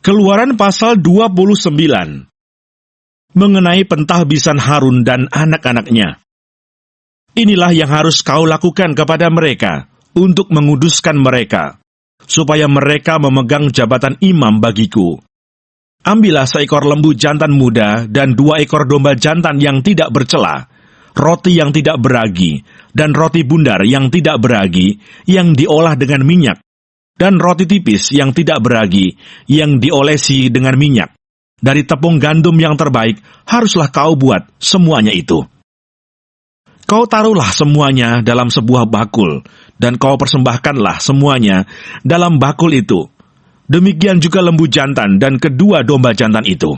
Keluaran pasal 29 mengenai pentahbisan Harun dan anak-anaknya. Inilah yang harus kau lakukan kepada mereka untuk menguduskan mereka, supaya mereka memegang jabatan imam bagiku. Ambillah seekor lembu jantan muda dan 2 ekor domba jantan yang tidak bercela, roti yang tidak beragi, dan roti bundar yang tidak beragi, yang diolah dengan minyak, dan roti tipis yang tidak beragi, yang diolesi dengan minyak. Dari tepung gandum yang terbaik, haruslah kau buat semuanya itu. Kau taruhlah semuanya dalam sebuah bakul, dan kau persembahkanlah semuanya dalam bakul itu. Demikian juga lembu jantan dan kedua domba jantan itu.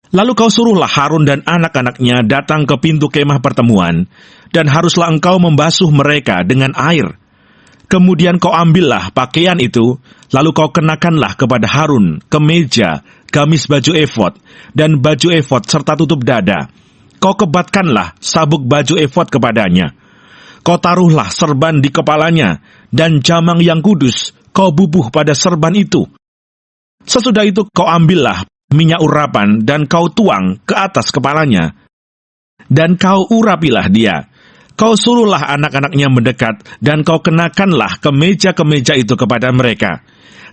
Lalu kau suruhlah Harun dan anak-anaknya datang ke pintu kemah pertemuan, dan haruslah engkau membasuh mereka dengan air. Kemudian kau ambillah pakaian itu, lalu kau kenakanlah kepada Harun kemeja, gamis baju efod, dan baju efod serta tutup dada. Kau kebatkanlah sabuk baju efod kepadanya. Kau taruhlah serban di kepalanya, dan jamang yang kudus kau bubuh pada serban itu. Sesudah itu kau ambillah minyak urapan, dan kau tuang ke atas kepalanya, dan kau urapilah dia. Kau suruhlah anak-anaknya mendekat, dan kau kenakanlah kemeja-kemeja itu kepada mereka.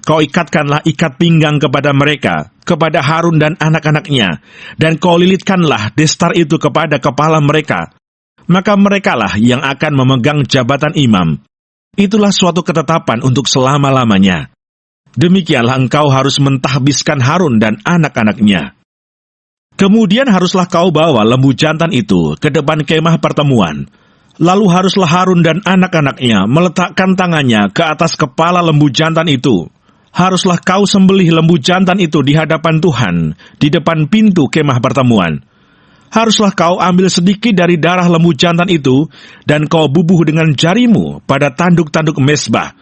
Kau ikatkanlah ikat pinggang kepada mereka, kepada Harun dan anak-anaknya, dan kau lilitkanlah destar itu kepada kepala mereka. Maka merekalah yang akan memegang jabatan imam. Itulah suatu ketetapan untuk selama-lamanya. Demikianlah engkau harus mentahbiskan Harun dan anak-anaknya. Kemudian haruslah kau bawa lembu jantan itu ke depan kemah pertemuan. Lalu haruslah Harun dan anak-anaknya meletakkan tangannya ke atas kepala lembu jantan itu. Haruslah kau sembelih lembu jantan itu di hadapan Tuhan, di depan pintu kemah pertemuan. Haruslah kau ambil sedikit dari darah lembu jantan itu, dan kau bubuh dengan jarimu pada tanduk-tanduk mezbah.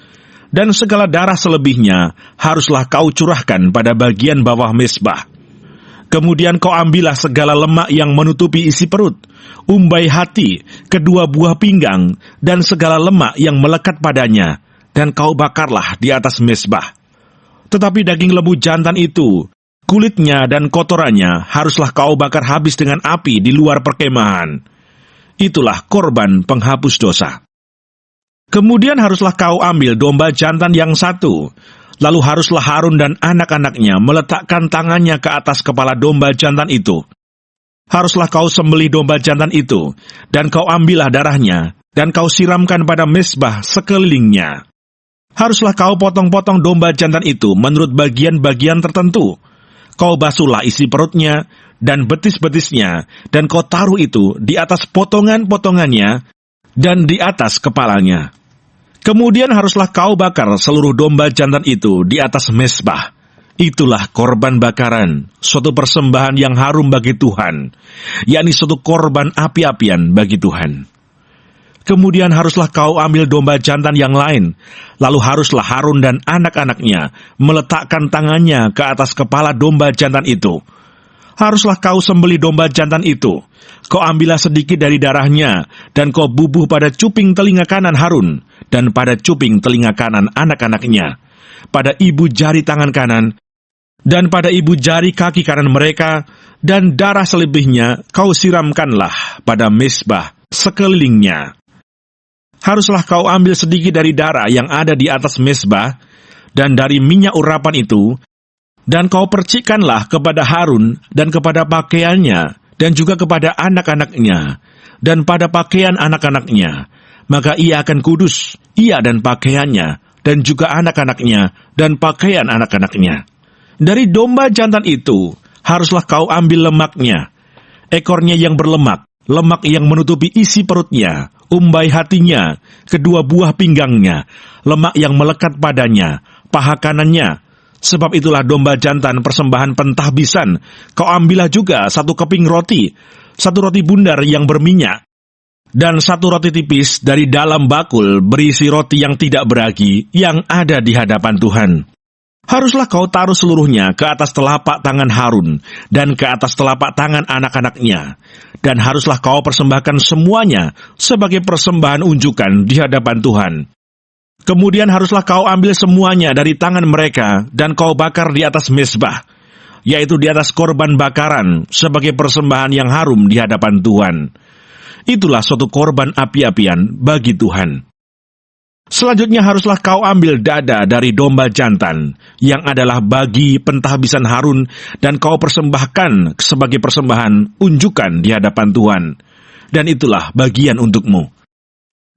Dan segala darah selebihnya haruslah kau curahkan pada bagian bawah mezbah. Kemudian kau ambillah segala lemak yang menutupi isi perut, umbai hati, kedua buah pinggang, dan segala lemak yang melekat padanya, dan kau bakarlah di atas mezbah. Tetapi daging lembu jantan itu, kulitnya dan kotorannya haruslah kau bakar habis dengan api di luar perkemahan. Itulah korban penghapus dosa. Kemudian haruslah kau ambil domba jantan yang 1, lalu haruslah Harun dan anak-anaknya meletakkan tangannya ke atas kepala domba jantan itu. Haruslah kau sembelih domba jantan itu, dan kau ambillah darahnya, dan kau siramkan pada mezbah sekelilingnya. Haruslah kau potong-potong domba jantan itu menurut bagian-bagian tertentu. Kau basuhlah isi perutnya dan betis-betisnya, dan kau taruh itu di atas potongan-potongannya dan di atas kepalanya. Kemudian haruslah kau bakar seluruh domba jantan itu di atas mezbah. Itulah korban bakaran, suatu persembahan yang harum bagi Tuhan, yakni suatu korban api-apian bagi Tuhan. Kemudian haruslah kau ambil domba jantan yang lain, lalu haruslah Harun dan anak-anaknya meletakkan tangannya ke atas kepala domba jantan itu. Haruslah kau sembelih domba jantan itu. Kau ambillah sedikit dari darahnya, dan kau bubuh pada cuping telinga kanan Harun, dan pada cuping telinga kanan anak-anaknya, pada ibu jari tangan kanan, dan pada ibu jari kaki kanan mereka, dan darah selebihnya kau siramkanlah pada mezbah sekelilingnya. Haruslah kau ambil sedikit dari darah yang ada di atas mezbah, dan dari minyak urapan itu, dan kau percikkanlah kepada Harun dan kepada pakaiannya, dan juga kepada anak-anaknya, dan pada pakaian anak-anaknya. Maka ia akan kudus, ia dan pakaiannya, dan juga anak-anaknya, dan pakaian anak-anaknya. Dari domba jantan itu, haruslah kau ambil lemaknya, ekornya yang berlemak, lemak yang menutupi isi perutnya, umbai hatinya, kedua buah pinggangnya, lemak yang melekat padanya, paha kanannya. Sebab itulah domba jantan persembahan pentahbisan. Kau ambillah juga 1 keping roti, 1 roti bundar yang berminyak, dan 1 roti tipis dari dalam bakul berisi roti yang tidak beragi, yang ada di hadapan Tuhan. Haruslah kau taruh seluruhnya ke atas telapak tangan Harun, dan ke atas telapak tangan anak-anaknya, dan haruslah kau persembahkan semuanya sebagai persembahan unjukan di hadapan Tuhan. Kemudian haruslah kau ambil semuanya dari tangan mereka, dan kau bakar di atas mezbah, yaitu di atas korban bakaran, sebagai persembahan yang harum di hadapan Tuhan. Itulah suatu korban api-apian bagi Tuhan. Selanjutnya haruslah kau ambil dada dari domba jantan, yang adalah bagi pentahbisan Harun, dan kau persembahkan sebagai persembahan unjukan di hadapan Tuhan. Dan itulah bagian untukmu.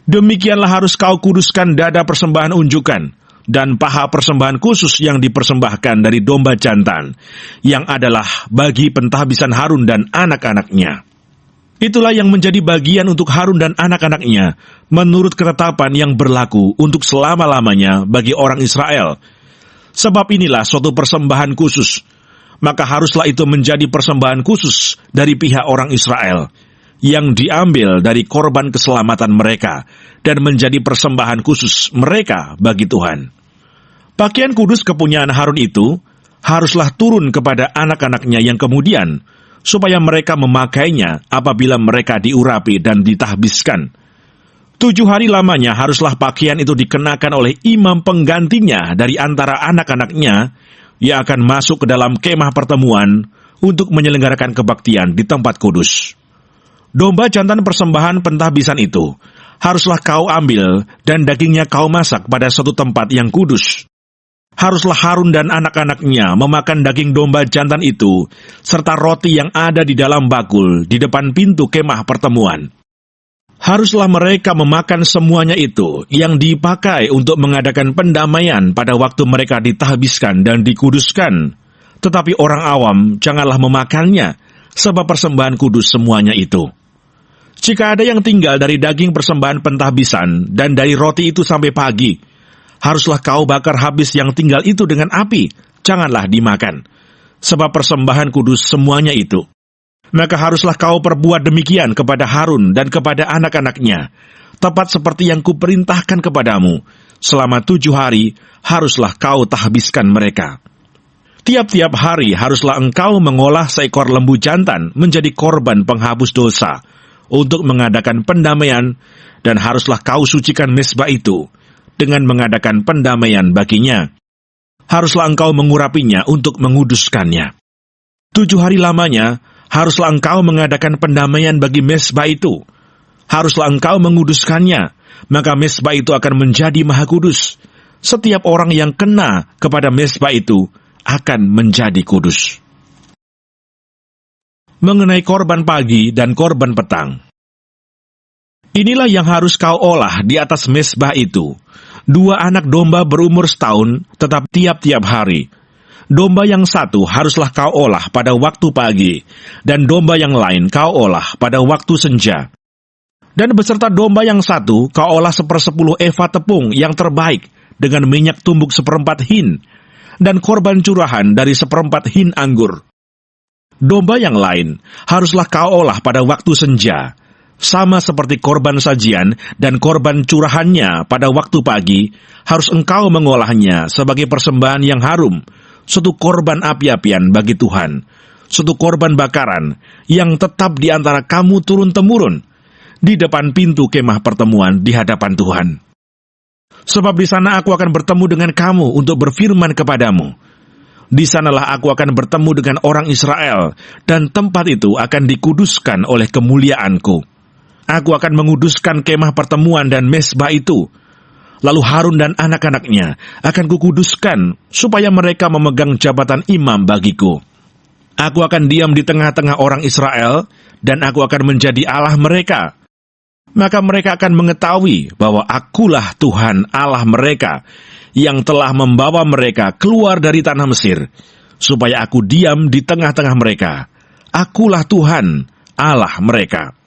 Demikianlah harus kau kuduskan dada persembahan unjukan, dan paha persembahan khusus yang dipersembahkan dari domba jantan, yang adalah bagi pentahbisan Harun dan anak-anaknya. Itulah yang menjadi bagian untuk Harun dan anak-anaknya, menurut ketetapan yang berlaku untuk selama-lamanya bagi orang Israel. Sebab inilah suatu persembahan khusus, maka haruslah itu menjadi persembahan khusus dari pihak orang Israel, yang diambil dari korban keselamatan mereka, dan menjadi persembahan khusus mereka bagi Tuhan. Pakaian kudus kepunyaan Harun itu haruslah turun kepada anak-anaknya yang kemudian, supaya mereka memakainya apabila mereka diurapi dan ditahbiskan. 7 hari lamanya haruslah pakaian itu dikenakan oleh imam penggantinya dari antara anak-anaknya, yang akan masuk ke dalam kemah pertemuan untuk menyelenggarakan kebaktian di tempat kudus. Domba jantan persembahan pentahbisan itu haruslah kau ambil, dan dagingnya kau masak pada suatu tempat yang kudus. Haruslah Harun dan anak-anaknya memakan daging domba jantan itu, serta roti yang ada di dalam bakul di depan pintu kemah pertemuan. Haruslah mereka memakan semuanya itu yang dipakai untuk mengadakan pendamaian pada waktu mereka ditahbiskan dan dikuduskan. Tetapi orang awam janganlah memakannya, sebab persembahan kudus semuanya itu. Jika ada yang tinggal dari daging persembahan pentahbisan dan dari roti itu sampai pagi, haruslah kau bakar habis yang tinggal itu dengan api, janganlah dimakan, sebab persembahan kudus semuanya itu. Maka haruslah kau perbuat demikian kepada Harun dan kepada anak-anaknya, tepat seperti yang kuperintahkan kepadamu. Selama 7 hari haruslah kau tahbiskan mereka. Tiap-tiap hari haruslah engkau mengolah seekor lembu jantan menjadi korban penghapus dosa, untuk mengadakan pendamaian, dan haruslah kau sucikan mezbah itu dengan mengadakan pendamaian baginya. Haruslah engkau mengurapinya untuk menguduskannya. 7 hari lamanya haruslah engkau mengadakan pendamaian bagi mezbah itu. Haruslah engkau menguduskannya, maka mezbah itu akan menjadi maha kudus. Setiap orang yang kena kepada mezbah itu akan menjadi kudus. Mengenai korban pagi dan korban petang. Inilah yang harus kau olah di atas mezbah itu. 2 anak domba berumur setahun, tetap tiap-tiap hari. Domba yang satu haruslah kau olah pada waktu pagi, dan domba yang lain kau olah pada waktu senja. Dan beserta domba yang satu kau olah 1/10 eva tepung yang terbaik, dengan minyak tumbuk 1/4 hin, dan korban curahan dari 1/4 hin anggur. Domba yang lain haruslah kau olah pada waktu senja, sama seperti korban sajian dan korban curahannya pada waktu pagi, harus engkau mengolahnya sebagai persembahan yang harum, suatu korban api-apian bagi Tuhan, suatu korban bakaran yang tetap di antara kamu turun-temurun, di depan pintu kemah pertemuan di hadapan Tuhan. Sebab di sana aku akan bertemu dengan kamu untuk berfirman kepadamu. Di sanalah aku akan bertemu dengan orang Israel, dan tempat itu akan dikuduskan oleh kemuliaanku. Aku akan menguduskan kemah pertemuan dan mezbah itu. Lalu Harun dan anak-anaknya akan kukuduskan, supaya mereka memegang jabatan imam bagiku. Aku akan diam di tengah-tengah orang Israel, dan aku akan menjadi Allah mereka. Maka mereka akan mengetahui bahwa akulah Tuhan Allah mereka, yang telah membawa mereka keluar dari tanah Mesir, supaya aku diam di tengah-tengah mereka. Akulah Tuhan Allah mereka.